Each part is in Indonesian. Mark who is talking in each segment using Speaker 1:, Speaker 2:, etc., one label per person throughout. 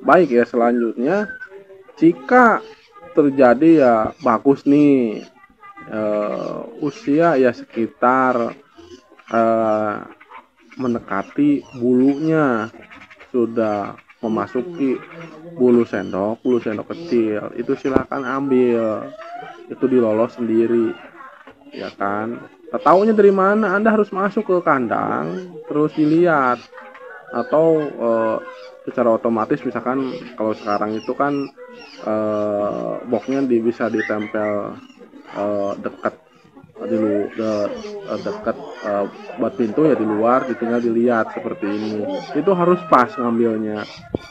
Speaker 1: Baik ya, selanjutnya jika terjadi ya bagus nih, usia ya sekitar eh, mendekati bulunya, sudah memasuki bulu sendok kecil, itu silahkan ambil, itu dilolos sendiri ya kan. Taunya dari mana? Anda harus masuk ke kandang terus dilihat, atau secara otomatis misalkan kalau sekarang itu kan boxnya bisa ditempel dekat dekat buat pintu ya, di luar tinggal dilihat seperti ini. Itu harus pas ngambilnya.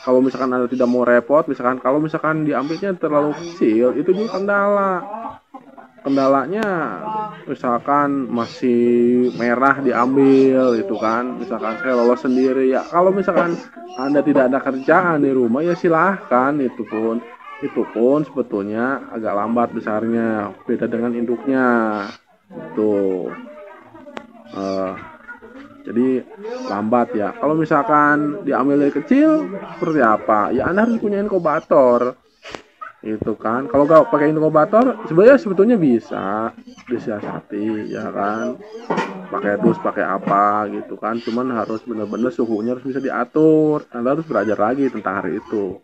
Speaker 1: Kalau misalkan Anda tidak mau repot, misalkan kalau misalkan diambilnya terlalu kecil, itu juga kendalanya. Misalkan masih merah diambil itu kan, misalkan saya lolos sendiri ya, kalau misalkan Anda tidak ada kerjaan di rumah ya silahkan, itu pun sebetulnya agak lambat besarnya, beda dengan induknya tuh. eh, jadi lambat ya kalau misalkan diambil dari kecil. Seperti apa ya, Anda harus punya inkubator itu kan. Kalau nggak pakai inkubator sebenarnya sebetulnya bisa disiasati ya kan, pakai dus pakai apa gitu kan, cuman harus benar-benar suhunya harus bisa diatur. Anda harus belajar lagi tentang hari itu.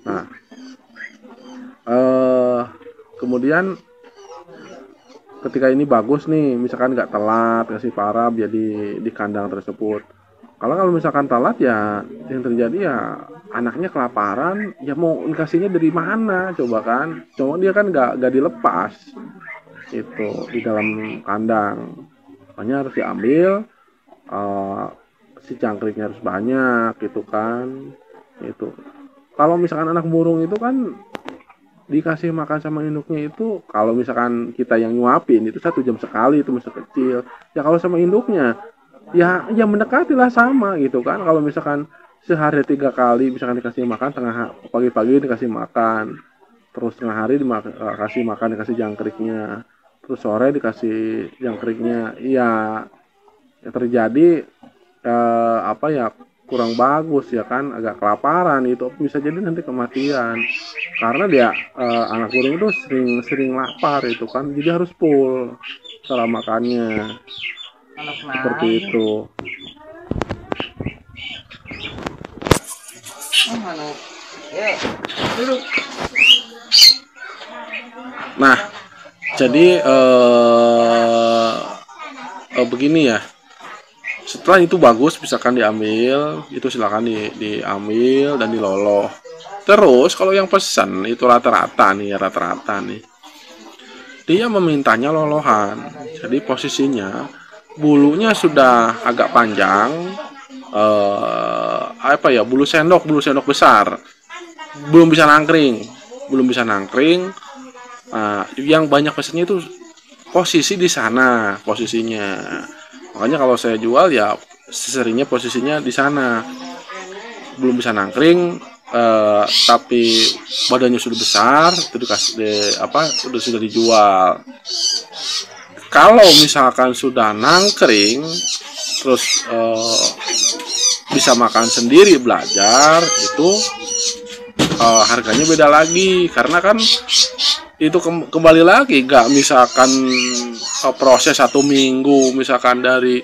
Speaker 1: Nah, kemudian ketika ini bagus nih, misalkan nggak telat kasih parab jadi di kandang tersebut. Kalau misalkan telat ya, yang terjadi ya anaknya kelaparan, ya mau kasihnya dari mana coba kan? Cuma dia kan nggak dilepas itu di dalam kandang, makanya harus diambil. uh, si jangkriknya harus banyak gitu kan. Itu kalau misalkan anak burung itu kan dikasih makan sama induknya itu, kalau misalkan kita yang nyuapin itu 1 jam sekali, itu masih kecil ya. Kalau sama induknya ya mendekati lah sama gitu kan. Kalau misalkan sehari 3 kali misalkan dikasih makan, tengah pagi-pagi dikasih makan, terus tengah hari dikasih makan, dikasih jangkriknya, terus sore dikasih jangkriknya, ya yang terjadi apa ya, kurang bagus ya kan, agak kelaparan, itu bisa jadi nanti kematian. Karena dia anak burung itu sering lapar itu kan, jadi harus full cara makannya seperti itu. Nah, jadi begini ya, setelah itu bagus misalkan diambil, itu silakan diambil dan diloloh. Terus kalau yang pesan itu rata-rata nih dia memintanya lolohan. Jadi posisinya bulunya sudah agak panjang, apa ya, bulu sendok besar, belum bisa nangkring. Nah, yang banyak pesannya itu posisi di sana posisinya. Makanya kalau saya jual ya seringnya posisinya di sana, belum bisa nangkring, tapi badannya sudah besar, itu sudah dijual. Kalau misalkan sudah nangkring terus bisa makan sendiri, belajar itu, harganya beda lagi, karena kan itu kembali lagi, nggak misalkan proses 1 minggu misalkan dari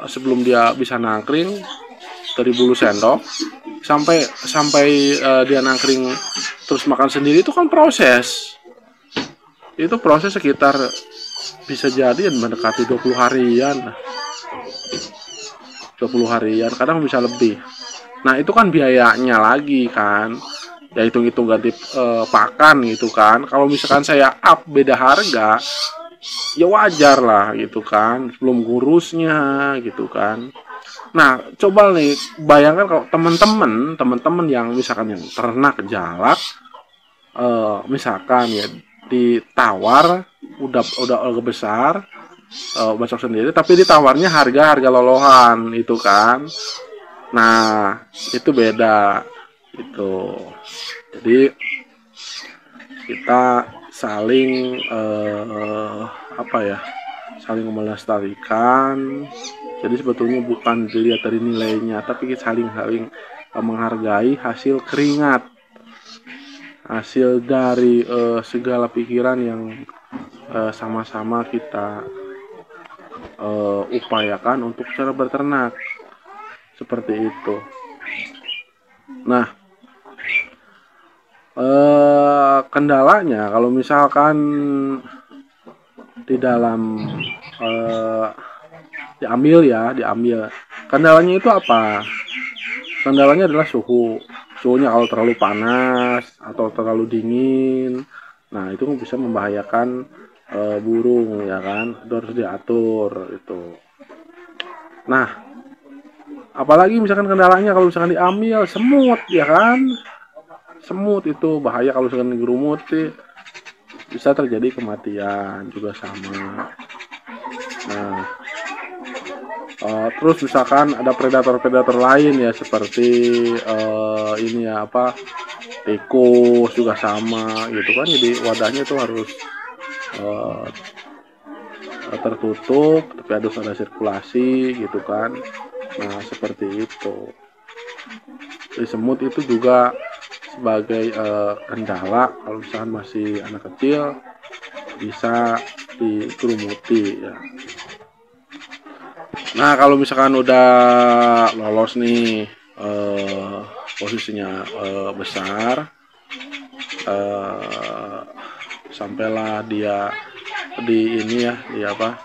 Speaker 1: sebelum dia bisa nangkring dari bulu sendok sampai sampai dia nangkring terus makan sendiri, itu kan proses sekitar bisa jadi mendekati 20 harian, 20 harian, kadang bisa lebih. Nah, itu kan biayanya lagi kan, ya hitung-hitung ganti pakan gitu kan. Kalau misalkan saya up beda harga, ya wajar lah gitu kan, belum ngurusnya gitu kan. Nah, coba nih bayangkan kalau teman-teman yang misalkan yang ternak jalak, misalkan ya ditawar udah besar, besar sendiri, tapi ditawarnya harga lolohan itu kan. Nah, itu beda itu. Jadi kita saling saling melestarikan Jadi sebetulnya bukan dilihat dari nilainya, tapi saling-saling menghargai hasil keringat, hasil dari segala pikiran yang sama-sama kita upayakan untuk cara berternak, seperti itu. Nah, kendalanya kalau misalkan di dalam diambil, kendalanya itu apa? Kendalanya adalah suhunya kalau terlalu panas atau terlalu dingin, nah itu bisa membahayakan burung, ya kan, itu harus diatur itu. Nah, apalagi misalkan kendalanya kalau misalkan diambil semut, ya kan, semut itu bahaya kalau misalkan digerumuti, bisa terjadi kematian juga sama. Nah, terus misalkan ada predator-predator lain ya, seperti ini ya, apa, tikus juga sama gitu kan. Jadi wadahnya itu harus tertutup, tapi harus ada sirkulasi gitu kan. Nah, seperti itu. Jadi semut itu juga sebagai kendala kalau misalkan masih anak kecil, bisa dikerumuti ya. Nah, kalau misalkan udah lolos nih, posisinya besar, sampailah dia di ini ya, di apa,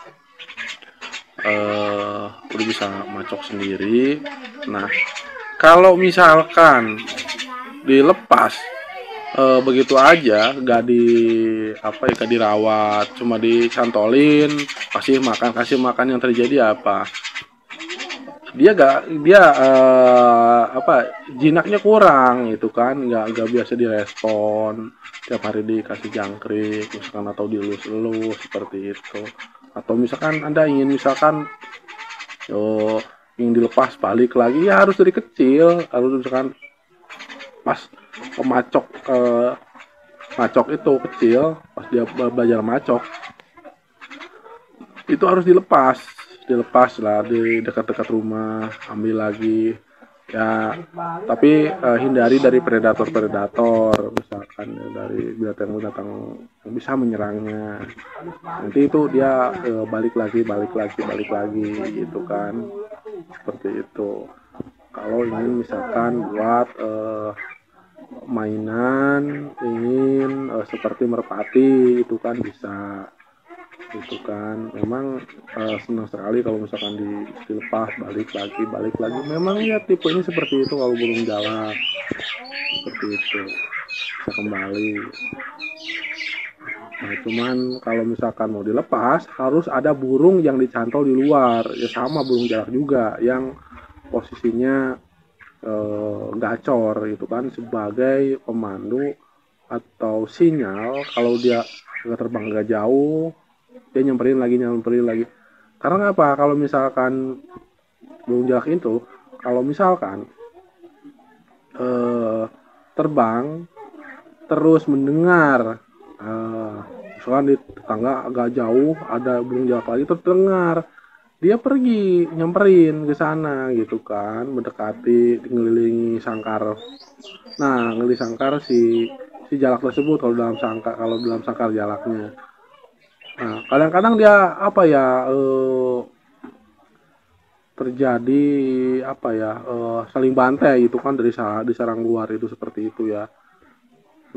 Speaker 1: udah bisa macok sendiri. Nah, kalau misalkan dilepas begitu aja, gak di apa ya, gak dirawat, cuma dicantolin, kasih makan, yang terjadi apa, dia apa, jinaknya kurang gitu kan, nggak biasa direspon, tiap hari dikasih jangkrik misalkan atau dielus-elus seperti itu. Atau misalkan Anda ingin misalkan ingin dilepas balik lagi, ya harus dari kecil, harus misalkan pas pemacok macok itu kecil, pas dia belajar macok itu harus dilepas lah di dekat-dekat rumah, ambil lagi ya, tapi hindari dari predator misalkan ya, dari binatang-binatang yang bisa menyerangnya. Nanti itu dia balik lagi gitu kan, seperti itu. Kalau ingin misalkan buat mainan, ingin seperti merpati itu kan bisa gitu kan. Memang senang sekali kalau misalkan dilepas balik lagi. Memang ya tipe ini seperti itu kalau burung jalak, seperti itu bisa kembali. Nah, cuman kalau misalkan mau dilepas harus ada burung yang dicantol di luar ya, sama burung jalak juga yang posisinya gacor gitu kan, sebagai pemandu atau sinyal kalau dia terbang agak jauh, dia nyamperin lagi. Karena apa, kalau misalkan burung jalak itu kalau misalkan terbang terus mendengar misalkan di tetangga agak jauh ada burung jalak lagi terdengar, dia pergi nyamperin ke sana gitu kan, mendekati, ngelilingi sangkar. Nah, ngelilingi sangkar si jalak tersebut kalau dalam sangkar jalaknya. Nah, kadang-kadang dia apa ya, terjadi apa ya, saling bantai itu kan, dari diserang luar itu, seperti itu ya.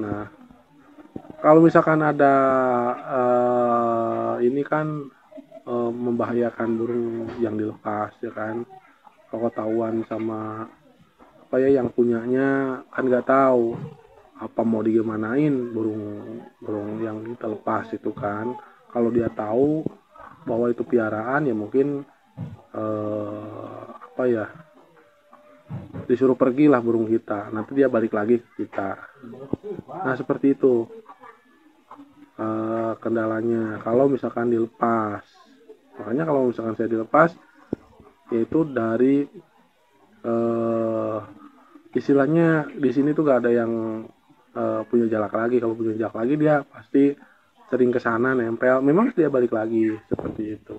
Speaker 1: Nah, kalau misalkan ada ini kan membahayakan burung yang dilepas ya kan, kalau ketahuan sama apa ya yang punyanya, kan nggak tahu apa mau digimanain burung yang kita lepas itu kan. Kalau dia tahu bahwa itu piaraan, ya mungkin apa ya, disuruh pergilah burung kita, nanti dia balik lagi ke kita. Nah, seperti itu kendalanya kalau misalkan dilepas. Makanya kalau misalkan saya dilepas, yaitu dari istilahnya di sini tuh gak ada yang punya jalak lagi. Kalau punya jalak lagi dia pasti sering kesana nempel, memang dia balik lagi, seperti itu.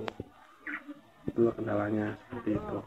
Speaker 1: itulah kendalanya seperti itu.